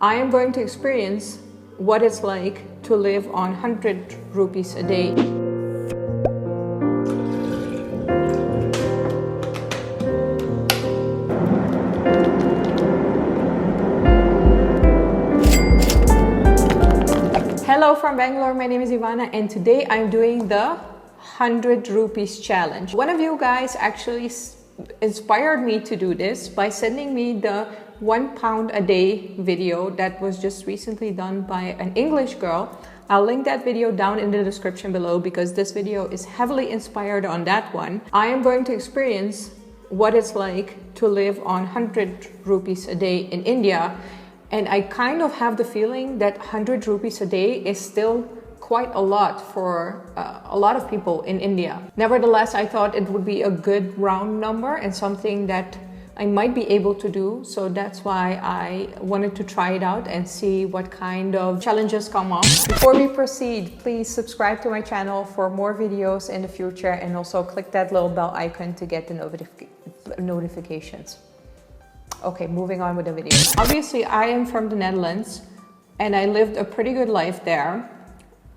I am going to experience what it's like to live on 100 rupees a day. Hello from Bangalore, my name is Ivana and today I'm doing the 100 rupees challenge. One of you guys actually inspired me to do this by sending me the £1 a day video that was just recently done by an English girl. I'll link that video down in the description below because this video is heavily inspired on that one. I am going to experience what it's like to live on 100 rupees a day in India. And I kind of have the feeling that 100 rupees a day is still quite a lot for a lot of people in India. Nevertheless, I thought it would be a good round number and something that I might be able to do. So that's why I wanted to try it out and see what kind of challenges come up. Before we proceed, please subscribe to my channel for more videos in the future and also click that little bell icon to get the notifications. Okay, moving on with the video. Obviously, I am from the Netherlands and I lived a pretty good life there.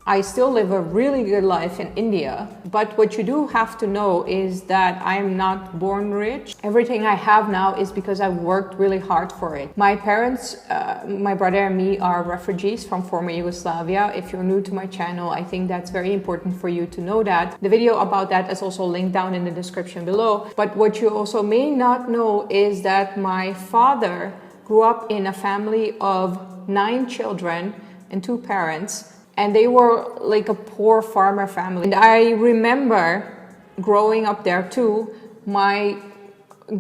I still live a really good life in India, but what you do have to know is that I am not born rich. Everything I have now is because I worked really hard for it. My parents, my brother and me are refugees from former Yugoslavia. If you're new to my channel, I think that's very important for you to know that. The video about that is also linked down in the description below. But what you also may not know is that my father grew up in a family of 9 children and 2 parents. And they were like a poor farmer family. And I remember growing up there too, my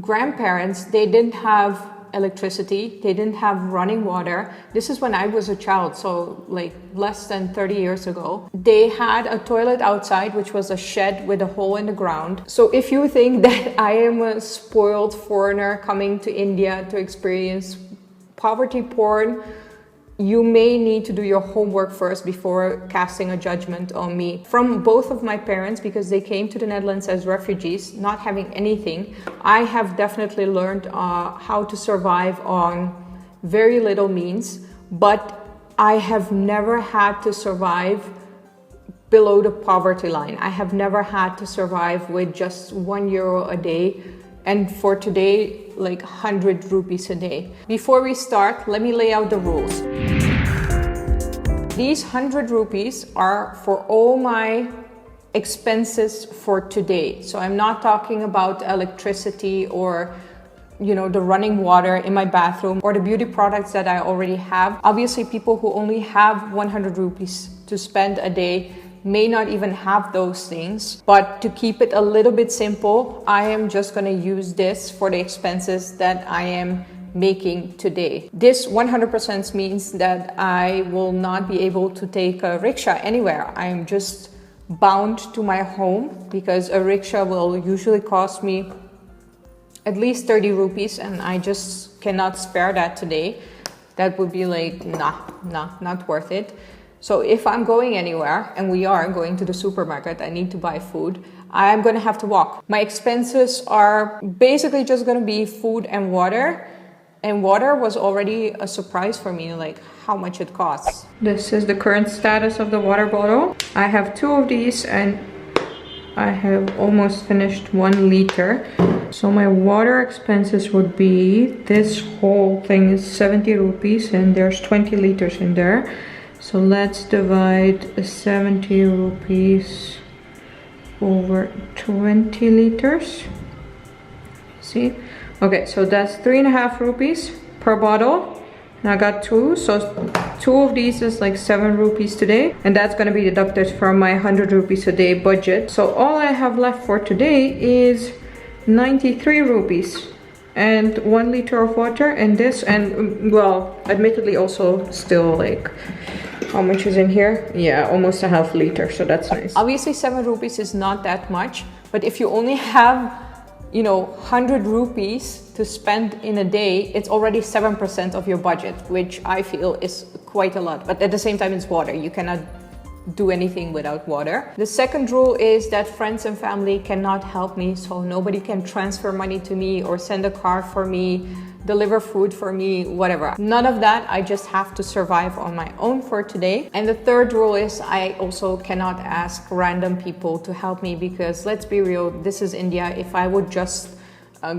grandparents, they didn't have electricity, they didn't have running water. This is when I was a child, so like less than 30 years ago. They had a toilet outside, which was a shed with a hole in the ground. So if you think that I am a spoiled foreigner coming to India to experience poverty porn, you may need to do your homework first before casting a judgment on me. From both of my parents, because they came to the Netherlands as refugees, not having anything, I have definitely learned how to survive on very little means, but I have never had to survive below the poverty line. I have never had to survive with just €1 a day. And for today, like 100 rupees a day. Before we start, let me lay out the rules. These 100 rupees are for all my expenses for today. So I'm not talking about electricity or, you know, the running water in my bathroom or the beauty products that I already have. Obviously, people who only have 100 rupees to spend a day may not even have those things, but to keep it a little bit simple, I am just going to use this for the expenses that I am making today. This 100% means that I will not be able to take a rickshaw anywhere. I am just bound to my home because a rickshaw will usually cost me at least 30 rupees and I just cannot spare that today. That would be like, not worth it. So if I'm going anywhere, and we are going to the supermarket, I need to buy food, I'm going to have to walk. My expenses are basically just going to be food and water. And water was already a surprise for me, like how much it costs. This is the current status of the water bottle. I have 2 of these and I have almost finished 1 liter. So my water expenses would be, this whole thing is 70 rupees and there's 20 liters in there. So let's divide 70 rupees over 20 liters. See? Okay, so that's 3.5 rupees per bottle. And I got 2, so 2 of these is like 7 rupees today. And that's gonna be deducted from my 100 rupees a day budget. So all I have left for today is 93 rupees. And 1 liter of water and this, and well, admittedly also still like, how much is in here? Yeah, almost a half liter, so that's nice. Obviously 7 rupees is not that much, but if you only have, you know, 100 rupees to spend in a day, it's already 7% of your budget, which I feel is quite a lot. But at the same time, it's water. You cannot do anything without water. The second rule is that friends and family cannot help me, so nobody can transfer money to me or send a car for me deliver food for me, whatever. None of that. I just have to survive on my own for today. And the third rule is I also cannot ask random people to help me, because let's be real, this is India. If I would just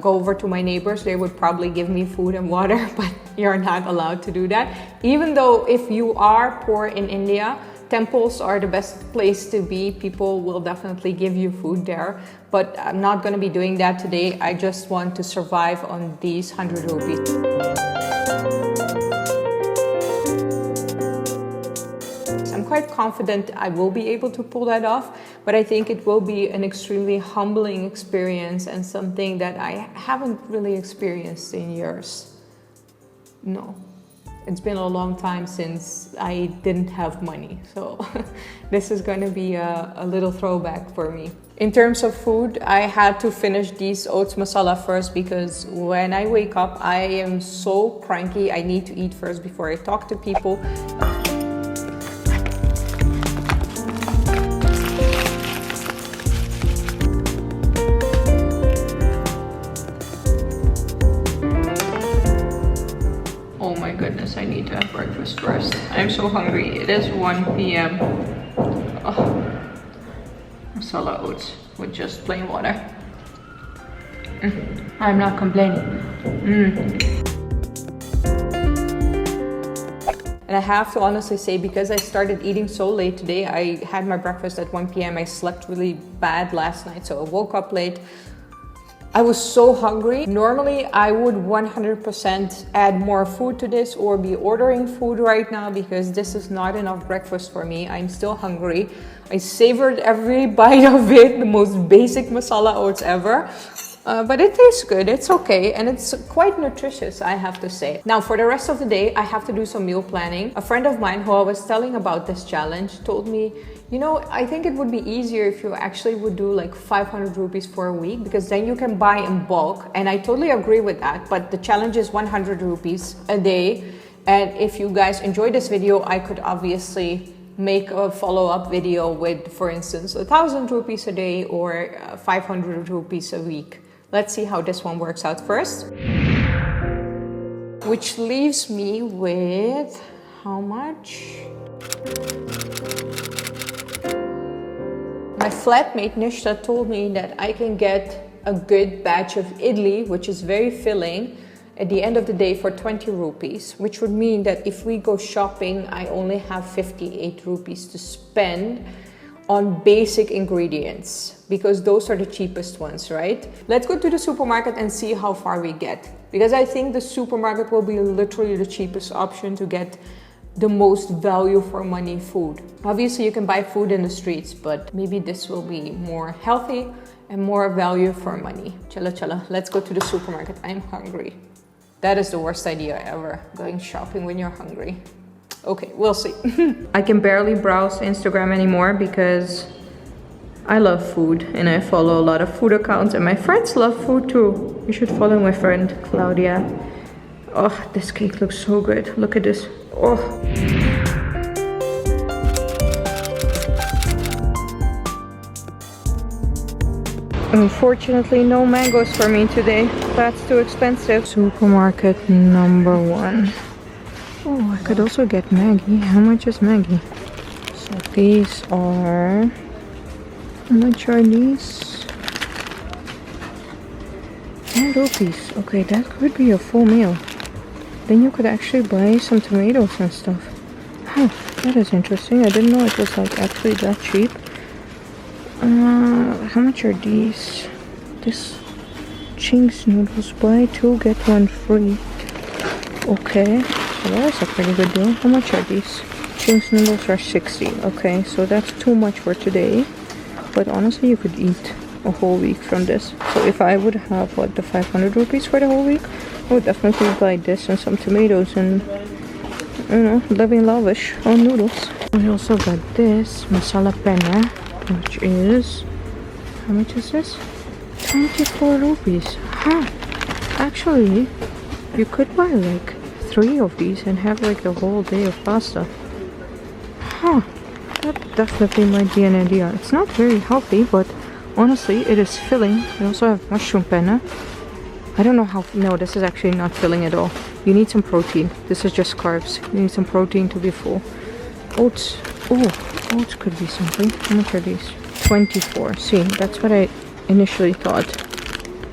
go over to my neighbors, they would probably give me food and water, but you're not allowed to do that. Even though if you are poor in India, temples are the best place to be. People will definitely give you food there, but I'm not going to be doing that today. I just want to survive on these 100 rupees. I'm quite confident I will be able to pull that off, but I think it will be an extremely humbling experience and something that I haven't really experienced in years. No. It's been a long time since I didn't have money, so this is going to be a little throwback for me. In terms of food, I had to finish these oats masala first, because when I wake up, I am so cranky. I need to eat first before I talk to people. I need to have breakfast first. I'm so hungry. It is 1 p.m. Oh. Masala oats with just plain water. I'm not complaining. And I have to honestly say, because I started eating so late today, I had my breakfast at 1 p.m. I slept really bad last night, so I woke up late. I was so hungry. Normally, I would 100% add more food to this or be ordering food right now, because this is not enough breakfast for me. I'm still hungry. I savored every bite of it, the most basic masala oats ever. But it tastes good, it's okay, and it's quite nutritious, I have to say. Now, for the rest of the day, I have to do some meal planning. A friend of mine who I was telling about this challenge told me, you know, I think it would be easier if you actually would do like 500 rupees for a week, because then you can buy in bulk. And I totally agree with that, but the challenge is 100 rupees a day. And if you guys enjoy this video, I could obviously make a follow-up video with, for instance, 1,000 rupees a day or 500 rupees a week. Let's see how this one works out first. Which leaves me with how much? My flatmate Nishta told me that I can get a good batch of idli, which is very filling, at the end of the day for 20 rupees, which would mean that if we go shopping, I only have 58 rupees to spend on basic ingredients, because those are the cheapest ones, right? Let's go to the supermarket and see how far we get, because I think the supermarket will be literally the cheapest option to get the most value for money food. Obviously, you can buy food in the streets, but maybe this will be more healthy and more value for money. Chala chala, let's go to the supermarket. I'm hungry. That is the worst idea ever, going shopping when you're hungry. Okay, we'll see. I can barely browse Instagram anymore because I love food and I follow a lot of food accounts, and my friends love food too. You should follow my friend Claudia. Oh, this cake looks so good. Look at this. Oh. Unfortunately, no mangoes for me today. That's too expensive. Supermarket number 1. Oh, I could also get Maggie. How much is Maggie? So these are... How much are these? 10 rupees. Okay, that could be a full meal. Then you could actually buy some tomatoes and stuff. Huh, that is interesting. I didn't know it was like actually that cheap. How much are these? This Ching's noodles, buy 2 get 1 free. Okay, so that is a pretty good deal. How much are these? Ching's noodles are 60. Okay, so that's too much for today. But honestly, you could eat a whole week from this. So if I would have, what, the 500 rupees for the whole week, I would definitely buy this and some tomatoes and, you know, living lavish on noodles. We also got this masala penna, which is, how much is this? 24 rupees. Huh. Actually, you could buy like 3 of these and have like the whole day of pasta. Huh. That definitely might be an idea. It's not very healthy, but honestly, it is filling. We also have mushroom penna. I don't know how, no, this is actually not filling at all. You need some protein. This is just carbs. You need some protein to be full. Oats, oh, oats could be something. How much are these? 24. See, that's what I initially thought.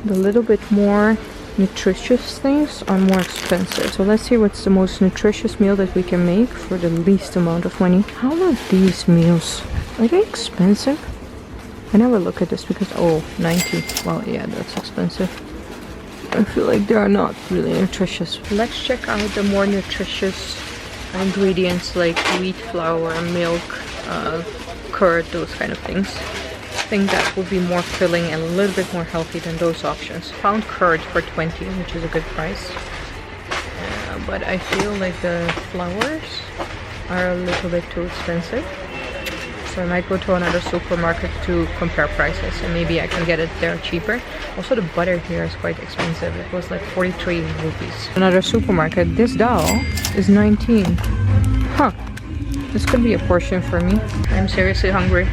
The little bit more nutritious things are more expensive. So let's see what's the most nutritious meal that we can make for the least amount of money. How are these meals? Are they expensive? I never look at this because, oh, 90. Well, yeah, that's expensive. I feel like they are not really nutritious. Let's check out the more nutritious ingredients like wheat flour, milk, curd, those kind of things. I think that would be more filling and a little bit more healthy than those options. Found curd for 20, which is a good price. But I feel like the flours are a little bit too expensive. So I might go to another supermarket to compare prices and maybe I can get it there cheaper. Also the butter here is quite expensive. It was like 43 rupees. Another supermarket. This dal is 19. Huh. This could be a portion for me. I'm seriously hungry.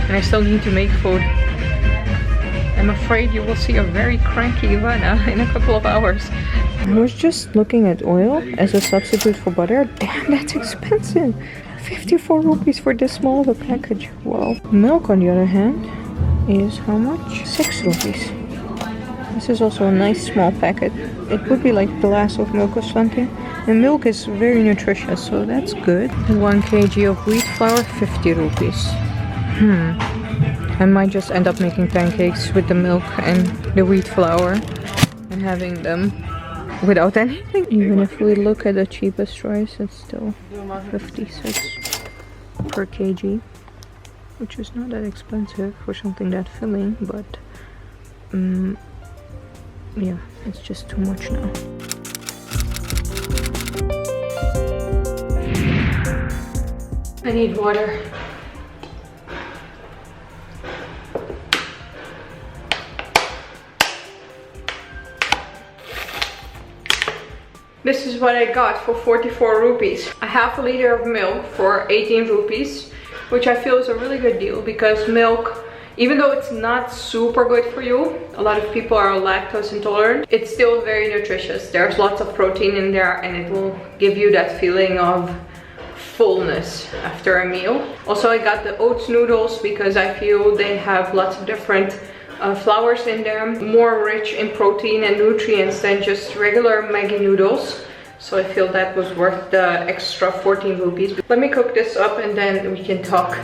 And I still need to make food. I'm afraid you will see a very cranky Ivana in a couple of hours. I was just looking at oil as a substitute for butter. Damn, that's expensive. 54 rupees for this small of a package. Wow. Milk, on the other hand, is how much? 6 rupees. This is also a nice small packet. It would be like a glass of milk or something. And milk is very nutritious, so that's good. 1 kg of wheat flour, 50 rupees. I might just end up making pancakes with the milk and the wheat flour and having them without anything. Even if we look at the cheapest rice, it's still 56 per kg, which is not that expensive for something that filling, but yeah, it's just too much now. I need water. This is what I got for 44 rupees. A half a liter of milk for 18 rupees, which I feel is a really good deal because milk, even though it's not super good for you, a lot of people are lactose intolerant, it's still very nutritious. There's lots of protein in there and it will give you that feeling of fullness after a meal. Also, I got the oats noodles because I feel they have lots of different flours in them, more rich in protein and nutrients than just regular Maggi noodles. So I feel that was worth the extra 14 rupees. Let me cook this up and then we can talk.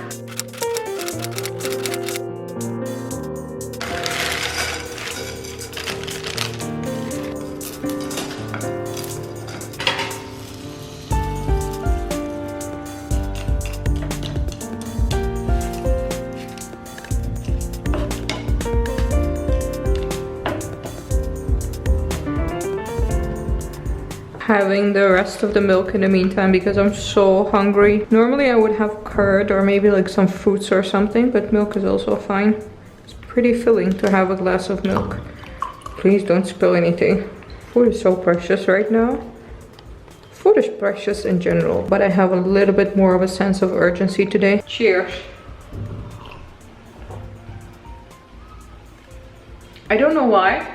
Having the rest of the milk in the meantime because I'm so hungry. Normally I would have curd or maybe like some fruits or something, but milk is also fine. It's pretty filling to have a glass of milk. Please don't spill anything. Food is so precious right now. Food is precious in general, but I have a little bit more of a sense of urgency today. Cheers. I don't know why,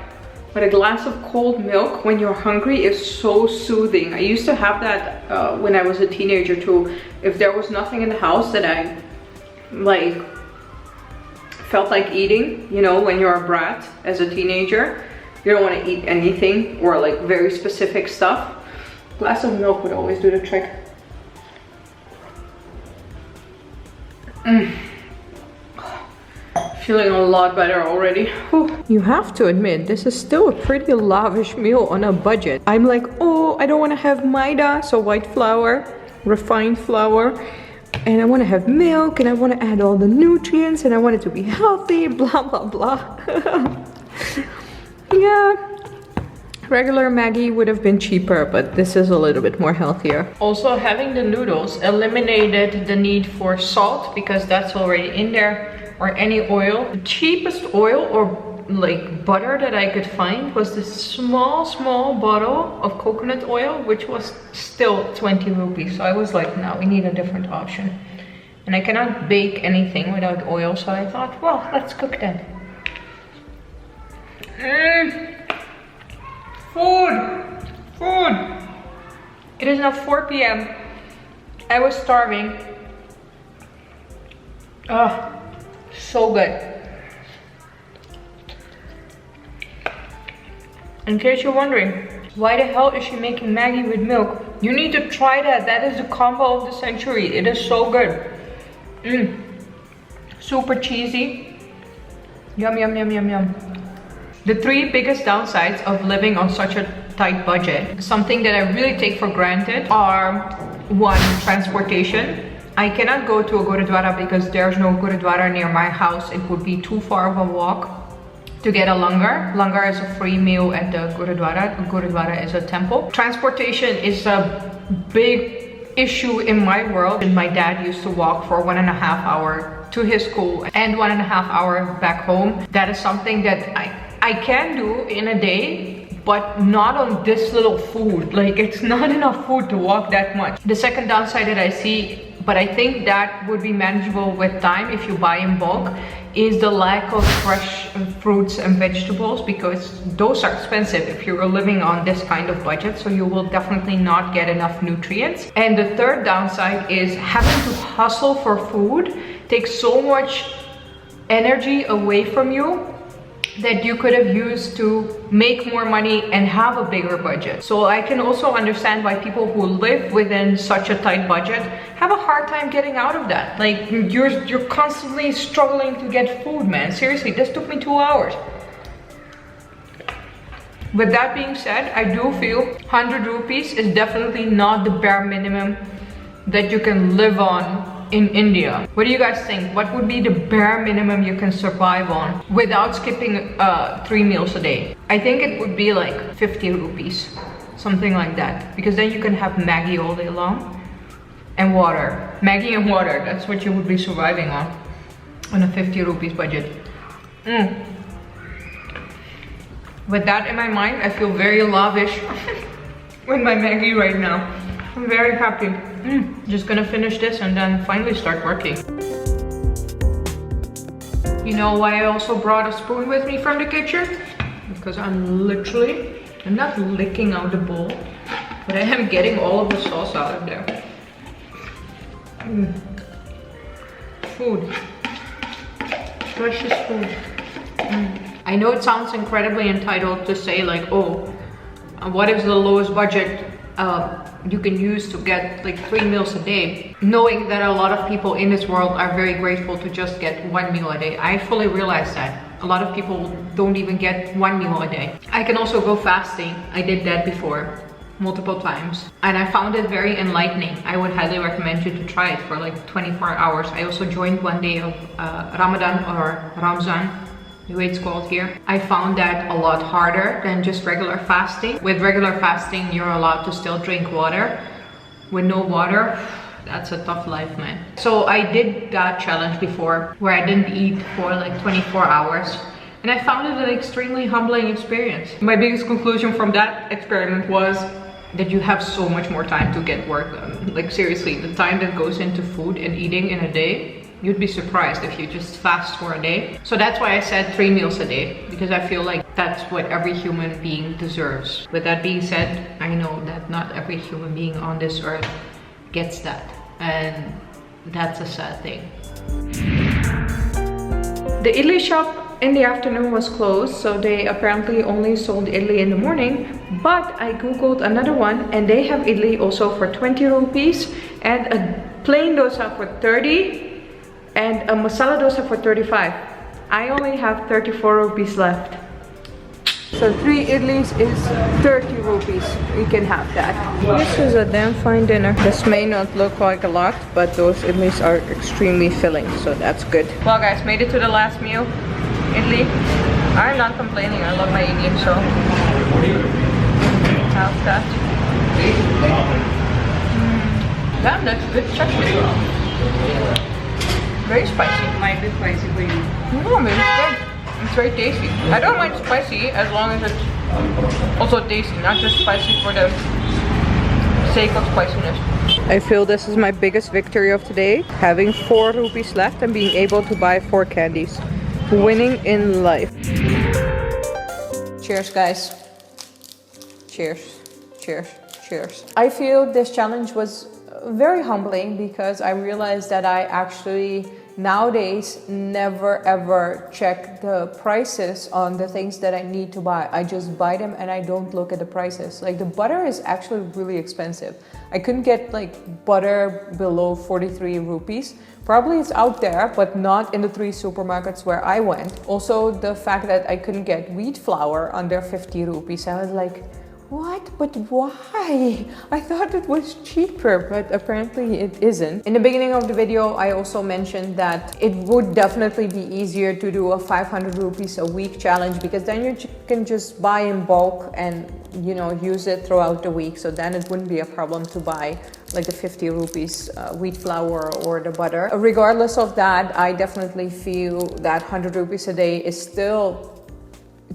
but a glass of cold milk when you're hungry is so soothing. I used to have that when I was a teenager too. If there was nothing in the house that I like felt like eating, you know, when you're a brat as a teenager, you don't want to eat anything or like very specific stuff. A glass of milk would always do the trick. Feeling a lot better already. Whew. You have to admit, this is still a pretty lavish meal on a budget. I'm like, oh, I don't want to have maida, so white flour, refined flour, and I want to have milk, and I want to add all the nutrients, and I want it to be healthy, blah, blah, blah. Yeah, regular Maggi would have been cheaper, but this is a little bit more healthier. Also, having the noodles eliminated the need for salt because that's already in there. Or any oil. The cheapest oil or like butter that I could find was this small bottle of coconut oil, which was still 20 rupees. So I was like, no, we need a different option. And I cannot bake anything without oil, so I thought, well, let's cook then. Food! Food! It is now 4 p.m. I was starving. Oh, so good. In case you're wondering, why the hell is she making Maggie with milk? You need to try that. That is the combo of the century. It is so good. Super cheesy. Yum, yum, yum, yum, yum. The 3 biggest downsides of living on such a tight budget, something that I really take for granted, are 1, transportation. I cannot go to a Gurudwara because there's no Gurudwara near my house. It would be too far of a walk to get a langar. Langar is a free meal at the Gurudwara. Gurudwara is a temple. Transportation is a big issue in my world. And my dad used to walk for 1.5 hours to his school and 1.5 hours back home. That is something that I can do in a day, but not on this little food. Like, it's not enough food to walk that much. The second downside that I see, but I think that would be manageable with time if you buy in bulk, is the lack of fresh fruits and vegetables, because those are expensive if you're living on this kind of budget, so you will definitely not get enough nutrients. And the third downside is having to hustle for food takes so much energy away from you that you could have used to make more money and have a bigger budget. So I can also understand why people who live within such a tight budget have a hard time getting out of that. Like, you're constantly struggling to get food, man. Seriously, this took me 2 hours. With that being said, I do feel 100 rupees is definitely not the bare minimum that you can live on in India. What do you guys think? What would be the bare minimum you can survive on without skipping 3 meals a day? I think it would be like 50 rupees, something like that, because then you can have Maggie all day long and water. Maggie and water, that's what you would be surviving on a 50 rupees budget. With that in my mind, I feel very lavish with my Maggie right now. I'm very happy. Just gonna finish this and then finally start working. You know why I also brought a spoon with me from the kitchen? Because I'm not licking out the bowl, but I am getting all of the sauce out of there. Food. Delicious food. I know it sounds incredibly entitled to say like, oh, what is the lowest budget you can use to get like 3 meals a day, knowing that a lot of people in this world are very grateful to just get 1 meal a day. I fully realize that a lot of people don't even get 1 meal a day. I can also go fasting. I did that before multiple times and I found it very enlightening. I would highly recommend you to try it for like 24 hours. I also joined 1 day of Ramadan or Ramzan, the way it's called here. I found that a lot harder than just regular fasting. With regular fasting, you're allowed to still drink water. With no water, that's a tough life, man. So I did that challenge before where I didn't eat for like 24 hours. And I found it an extremely humbling experience. My biggest conclusion from that experiment was that you have so much more time to get work done. Like seriously, the time that goes into food and eating in a day, you'd be surprised if you just fast for a day. So that's why I said 3 meals a day, because I feel like that's what every human being deserves. With that being said, I know that not every human being on this earth gets that, and that's a sad thing. The idli shop in the afternoon was closed, so they apparently only sold idli in the morning, but I googled another one and they have idli also for 20 rupees and a plain dosa for 30 and a masala dosa for 35. I only have 34 rupees left. So 3 idlis is 30 rupees. We can have that. This is a damn fine dinner. This may not look like a lot, but those idlis are extremely filling, so that's good. Well guys, made it to the last meal. Idli. I'm not complaining, I love my idli, so how's that? Damn, that's good chutney. Very spicy. It might be spicy for you. No, I mean, it's good. It's very tasty. I don't mind spicy as long as it's also tasty, not just spicy for the sake of spiciness. I feel this is my biggest victory of today. Having 4 rupees left and being able to buy 4 candies. Winning in life. Cheers, guys. Cheers, cheers, cheers. I feel this challenge was very humbling because I realized that I actually nowadays never ever check the prices on the things that I need to buy. I just buy them and I don't look at the prices. Like the butter is actually really expensive. I couldn't get like butter below 43 rupees. Probably it's out there, but not in the 3 supermarkets where I went. Also, the fact that I couldn't get wheat flour under 50 rupees. I was like, what? But why? I thought it was cheaper, but apparently it isn't. In the beginning of the video, I also mentioned that it would definitely be easier to do a 500 rupees a week challenge because then you can just buy in bulk and, you know, use it throughout the week. So then it wouldn't be a problem to buy like the 50 rupees wheat flour or the butter. Regardless of that, I definitely feel that 100 rupees a day is still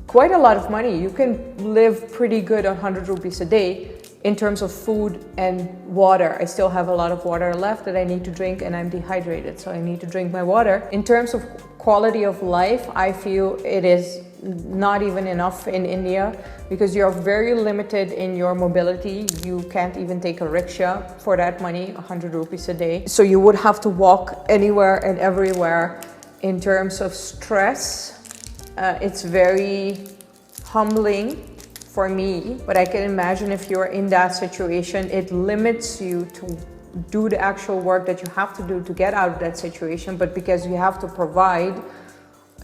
quite a lot of money. You can live pretty good on 100 rupees a day in terms of food and water. I still have a lot of water left that I need to drink and I'm dehydrated, so I need to drink my water. In terms of quality of life, I feel it is not even enough in India because you're very limited in your mobility. You can't even take a rickshaw for that money, 100 rupees a day. So you would have to walk anywhere and everywhere. In terms of stress, it's very humbling for me, but I can imagine if you're in that situation, it limits you to do the actual work that you have to do to get out of that situation. But because you have to provide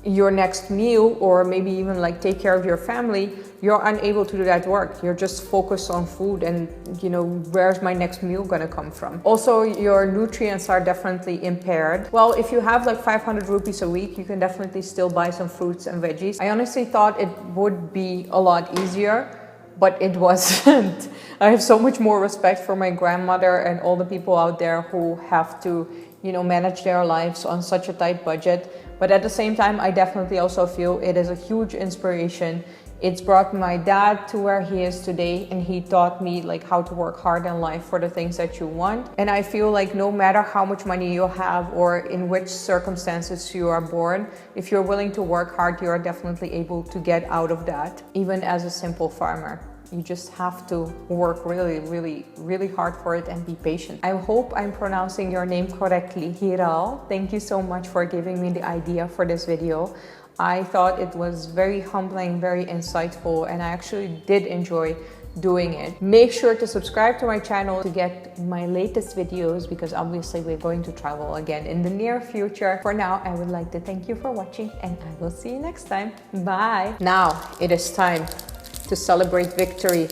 your next meal or maybe even like take care of your family, you're unable to do that work. You're just focused on food and, you know, where's my next meal gonna come from? Also, your nutrients are definitely impaired. Well, if you have like 500 rupees a week, you can definitely still buy some fruits and veggies. I honestly thought it would be a lot easier, but it wasn't. I have so much more respect for my grandmother and all the people out there who have to, you know, manage their lives on such a tight budget. But at the same time, I definitely also feel it is a huge inspiration. It's brought my dad to where he is today, and he taught me like how to work hard in life for the things that you want. And I feel like no matter how much money you have or in which circumstances you are born, if you're willing to work hard, you are definitely able to get out of that, even as a simple farmer. You just have to work really, really, really hard for it and be patient. I hope I'm pronouncing your name correctly, Hiral. Thank you so much for giving me the idea for this video. I thought it was very humbling, very insightful, and I actually did enjoy doing it. Make sure to subscribe to my channel to get my latest videos because obviously we're going to travel again in the near future. For now, I would like to thank you for watching and I will see you next time. Bye! Now it is time to celebrate victory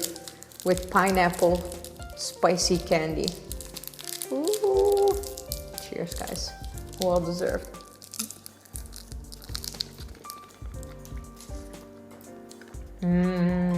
with pineapple spicy candy. Ooh. Cheers, guys. Well deserved. Mmm.